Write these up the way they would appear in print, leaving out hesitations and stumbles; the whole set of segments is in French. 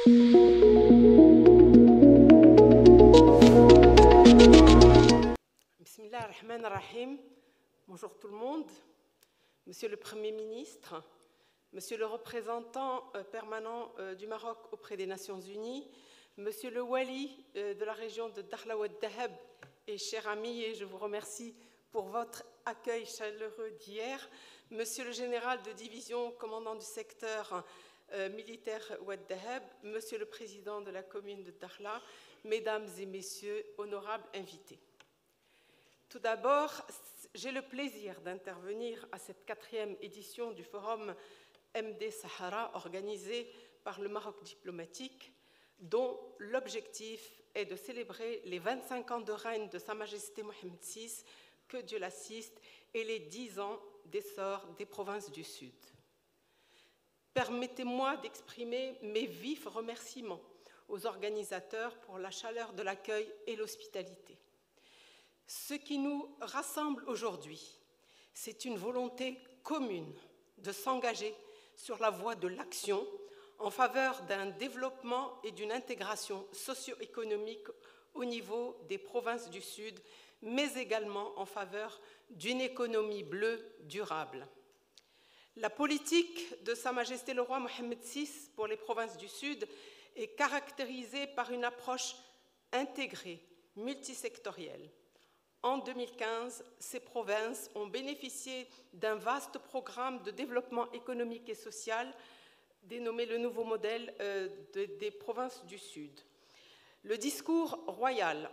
Bismillah ar-Rahman ar-Rahim. Bonjour tout le monde. Monsieur le Premier ministre, Monsieur le représentant permanent du Maroc auprès des Nations Unies, Monsieur le Wali de la région de Dakhla Oued Dahab et chers amis, et je vous remercie pour votre accueil chaleureux d'hier, Monsieur le général de division, commandant du secteur militaire Oued Dahab, Monsieur le président de la commune de Dakhla, Mesdames et Messieurs, honorables invités. Tout d'abord, j'ai le plaisir d'intervenir à cette 4e édition du forum MD Sahara organisé par le Maroc diplomatique, dont l'objectif est de célébrer les 25 ans de règne de Sa Majesté Mohammed VI, que Dieu l'assiste, et les 10 ans d'essor des provinces du Sud. Permettez-moi d'exprimer mes vifs remerciements aux organisateurs pour la chaleur de l'accueil et l'hospitalité. Ce qui nous rassemble aujourd'hui, c'est une volonté commune de s'engager sur la voie de l'action en faveur d'un développement et d'une intégration socio-économique au niveau des provinces du Sud, mais également en faveur d'une économie bleue durable. La politique de Sa Majesté le roi Mohammed VI pour les provinces du Sud est caractérisée par une approche intégrée, multisectorielle. En 2015, ces provinces ont bénéficié d'un vaste programme de développement économique et social dénommé le nouveau modèle des provinces du Sud. Le discours royal,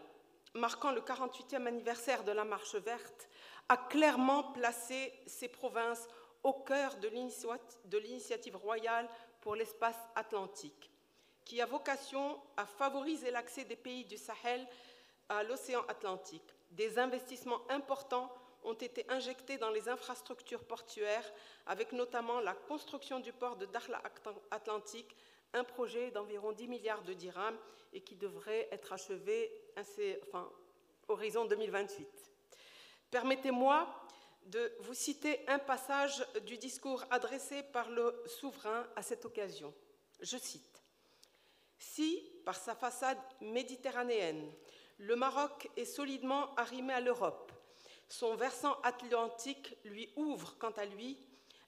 marquant le 48e anniversaire de la Marche verte, a clairement placé ces provinces au cœur de l'initiative royale pour l'espace atlantique, qui a vocation à favoriser l'accès des pays du Sahel à l'océan Atlantique. Des investissements importants ont été injectés dans les infrastructures portuaires, avec notamment la construction du port de Dakhla Atlantique, un projet d'environ 10 milliards de dirhams et qui devrait être achevé horizon 2028. Permettez-moi de vous citer un passage du discours adressé par le souverain à cette occasion. Je cite : « Si, par sa façade méditerranéenne, le Maroc est solidement arrimé à l'Europe, son versant atlantique lui ouvre, quant à lui,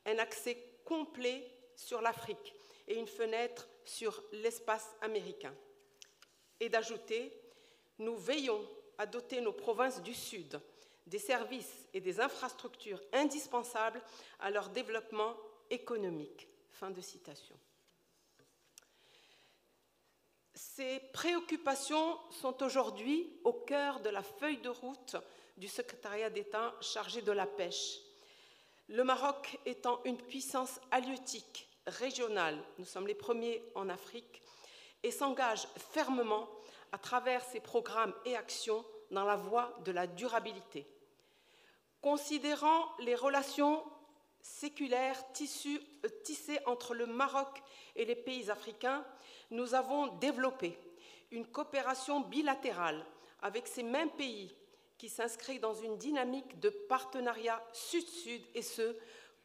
un accès complet sur l'Afrique et une fenêtre sur l'espace américain. » Et d'ajouter : « Nous veillons à doter nos provinces du Sud des services et des infrastructures indispensables à leur développement économique. » Fin de citation. Ces préoccupations sont aujourd'hui au cœur de la feuille de route du secrétariat d'État chargé de la pêche. Le Maroc étant une puissance halieutique régionale, nous sommes les premiers en Afrique, et s'engage fermement à travers ses programmes et actions dans la voie de la durabilité. Considérant les relations séculaires tissées entre le Maroc et les pays africains, nous avons développé une coopération bilatérale avec ces mêmes pays qui s'inscrit dans une dynamique de partenariat sud-sud, et ce,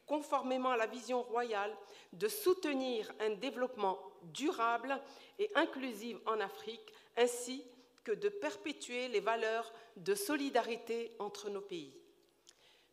conformément à la vision royale de soutenir un développement durable et inclusif en Afrique, ainsi que de perpétuer les valeurs de solidarité entre nos pays.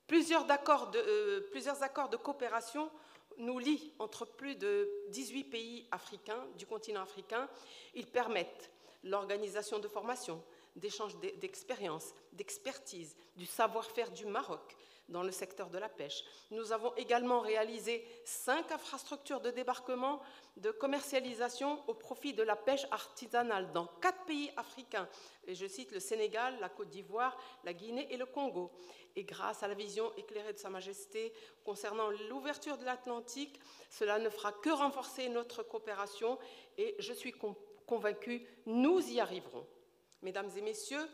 Plusieurs accords de coopération nous lient entre plus de 18 pays africains, du continent africain. Ils permettent l'organisation de formations, d'échanges d'expériences, d'expertise, du savoir-faire du Maroc dans le secteur de la pêche. Nous avons également réalisé 5 infrastructures de débarquement, de commercialisation au profit de la pêche artisanale dans 4 pays africains. Et je cite le Sénégal, la Côte d'Ivoire, la Guinée et le Congo. Et grâce à la vision éclairée de Sa Majesté concernant l'ouverture de l'Atlantique, cela ne fera que renforcer notre coopération et je suis convaincue, nous y arriverons. Mesdames et messieurs,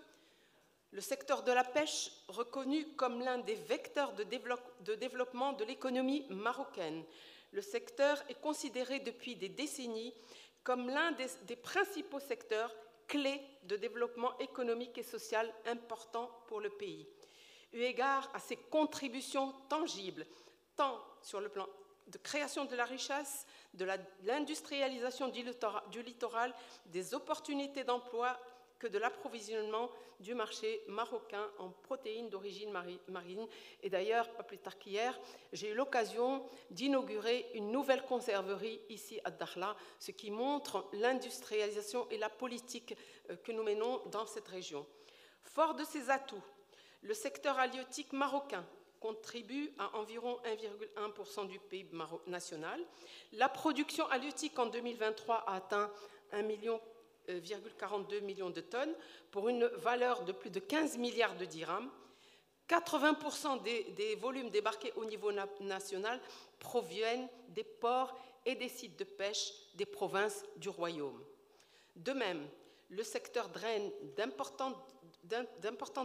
le secteur de la pêche, reconnu comme l'un des vecteurs de développement de l'économie marocaine, le secteur est considéré depuis des décennies comme l'un des principaux secteurs clés de développement économique et social important pour le pays. Eu égard à ses contributions tangibles, tant sur le plan de création de la richesse, de l'industrialisation du littoral, des opportunités d'emploi que de l'approvisionnement du marché marocain en protéines d'origine marine. Et d'ailleurs, pas plus tard qu'hier, j'ai eu l'occasion d'inaugurer une nouvelle conserverie ici à Dakhla, ce qui montre l'industrialisation et la politique que nous menons dans cette région. Fort de ces atouts, le secteur halieutique marocain contribue à environ 1,1% du PIB national. La production halieutique en 2023 a atteint 1,42 million de tonnes pour une valeur de plus de 15 milliards de dirhams. 80% des volumes débarqués au niveau national proviennent des ports et des sites de pêche des provinces du royaume. De même, le secteur draine d'importantes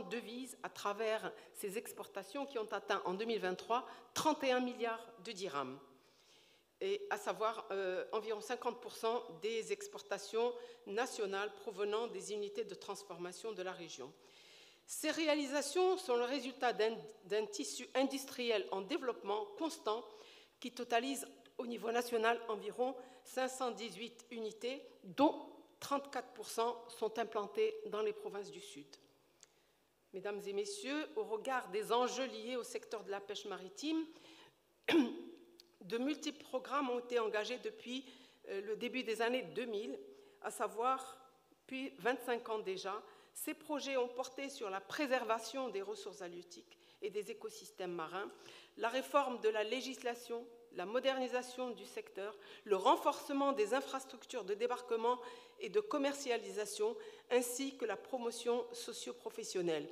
devises à travers ses exportations qui ont atteint en 2023 31 milliards de dirhams, et à savoir environ 50% des exportations nationales provenant des unités de transformation de la région. Ces réalisations sont le résultat d'un tissu industriel en développement constant qui totalise au niveau national environ 518 unités, dont 34% sont implantées dans les provinces du Sud. Mesdames et messieurs, au regard des enjeux liés au secteur de la pêche maritime, de multiples programmes ont été engagés depuis le début des années 2000, à savoir depuis 25 ans déjà. Ces projets ont porté sur la préservation des ressources halieutiques et des écosystèmes marins, la réforme de la législation, la modernisation du secteur, le renforcement des infrastructures de débarquement et de commercialisation, ainsi que la promotion socio-professionnelle.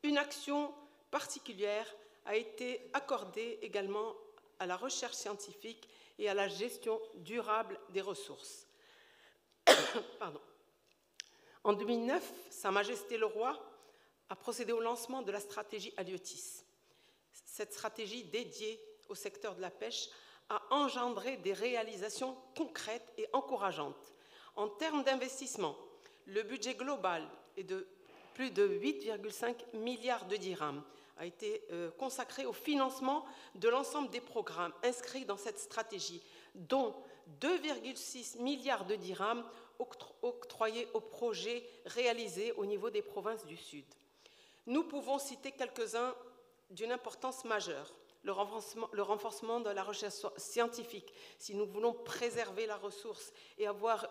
Une action particulière a été accordée également à la recherche scientifique et à la gestion durable des ressources. Pardon. En 2009, Sa Majesté le Roi a procédé au lancement de la stratégie Haliotis. Cette stratégie dédiée au secteur de la pêche a engendré des réalisations concrètes et encourageantes. En termes d'investissement, le budget global est de plus de 8,5 milliards de dirhams a été consacré au financement de l'ensemble des programmes inscrits dans cette stratégie, dont 2,6 milliards de dirhams octroyés aux projets réalisés au niveau des provinces du Sud. Nous pouvons citer quelques-uns d'une importance majeure. Le renforcement de la recherche scientifique, si nous voulons préserver la ressource et avoir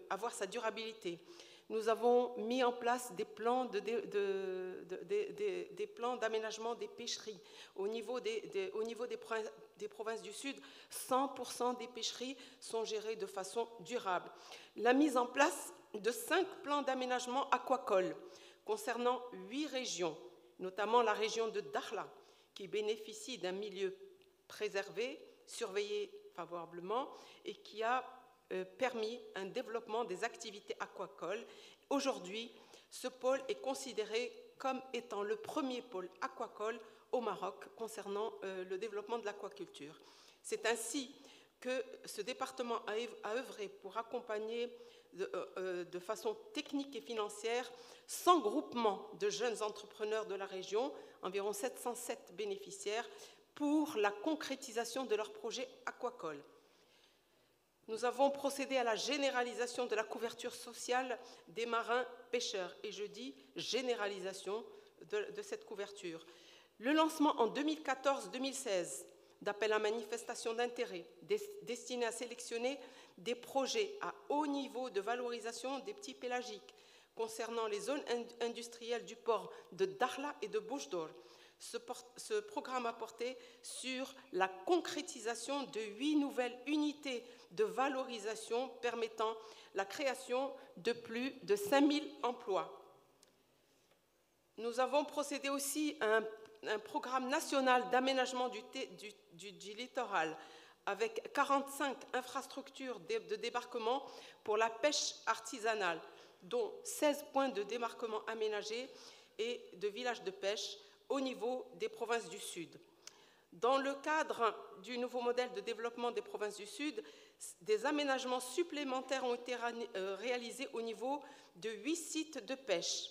avoir sa durabilité. Nous avons mis en place des plans d'aménagement des pêcheries. Au niveau des provinces du Sud, 100% des pêcheries sont gérées de façon durable. La mise en place de 5 plans d'aménagement aquacole concernant 8 régions, notamment la région de Dakhla, qui bénéficie d'un milieu préservé, surveillé favorablement, et qui a permis un développement des activités aquacoles. Aujourd'hui, ce pôle est considéré comme étant le premier pôle aquacole au Maroc concernant le développement de l'aquaculture. C'est ainsi que ce département a œuvré pour accompagner de façon technique et financière 100 groupements de jeunes entrepreneurs de la région, environ 707 bénéficiaires, pour la concrétisation de leurs projets aquacoles. Nous avons procédé à la généralisation de la couverture sociale des marins pêcheurs, et je dis généralisation de cette couverture. Le lancement en 2014-2016 d'appels à manifestation d'intérêt destinés à sélectionner des projets à haut niveau de valorisation des petits pélagiques concernant les zones industrielles du port de Dakhla et de Bouche d'Or. Ce programme a porté sur la concrétisation de 8 nouvelles unités de valorisation permettant la création de plus de 5000 emplois. Nous avons procédé aussi à un programme national d'aménagement du littoral avec 45 infrastructures de débarquement pour la pêche artisanale, dont 16 points de débarquement aménagés et de villages de pêche au niveau des provinces du Sud. Dans le cadre du nouveau modèle de développement des provinces du Sud, des aménagements supplémentaires ont été réalisés au niveau de 8 sites de pêche.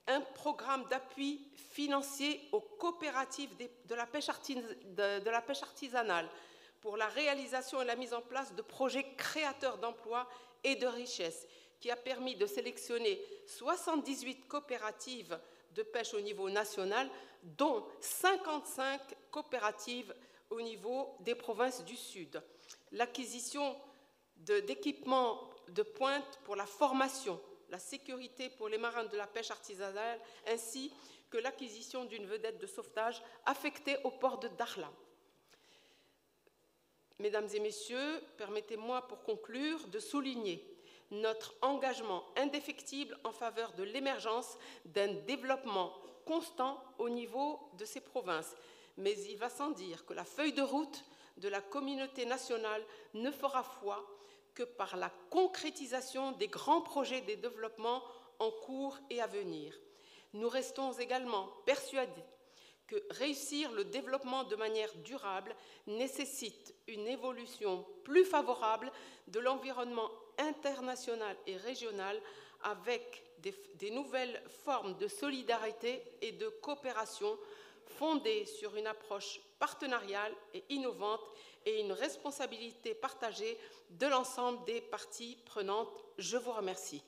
un programme d'appui financier aux coopératives de la pêche artisanale pour la réalisation et la mise en place de projets créateurs d'emplois et de richesses, qui a permis de sélectionner 78 coopératives de pêche au niveau national, dont 55 coopératives au niveau des provinces du Sud. L'acquisition d'équipements de pointe pour la formation, la sécurité pour les marins de la pêche artisanale, ainsi que l'acquisition d'une vedette de sauvetage affectée au port de Dakhla. Mesdames et messieurs, permettez-moi pour conclure de souligner notre engagement indéfectible en faveur de l'émergence d'un développement constant au niveau de ces provinces. Mais il va sans dire que la feuille de route de la communauté nationale ne fera foi que par la concrétisation des grands projets de développement en cours et à venir. Nous restons également persuadés que réussir le développement de manière durable nécessite une évolution plus favorable de l'environnement international et régional avec des nouvelles formes de solidarité et de coopération fondées sur une approche partenariale et innovante et une responsabilité partagée de l'ensemble des parties prenantes. Je vous remercie.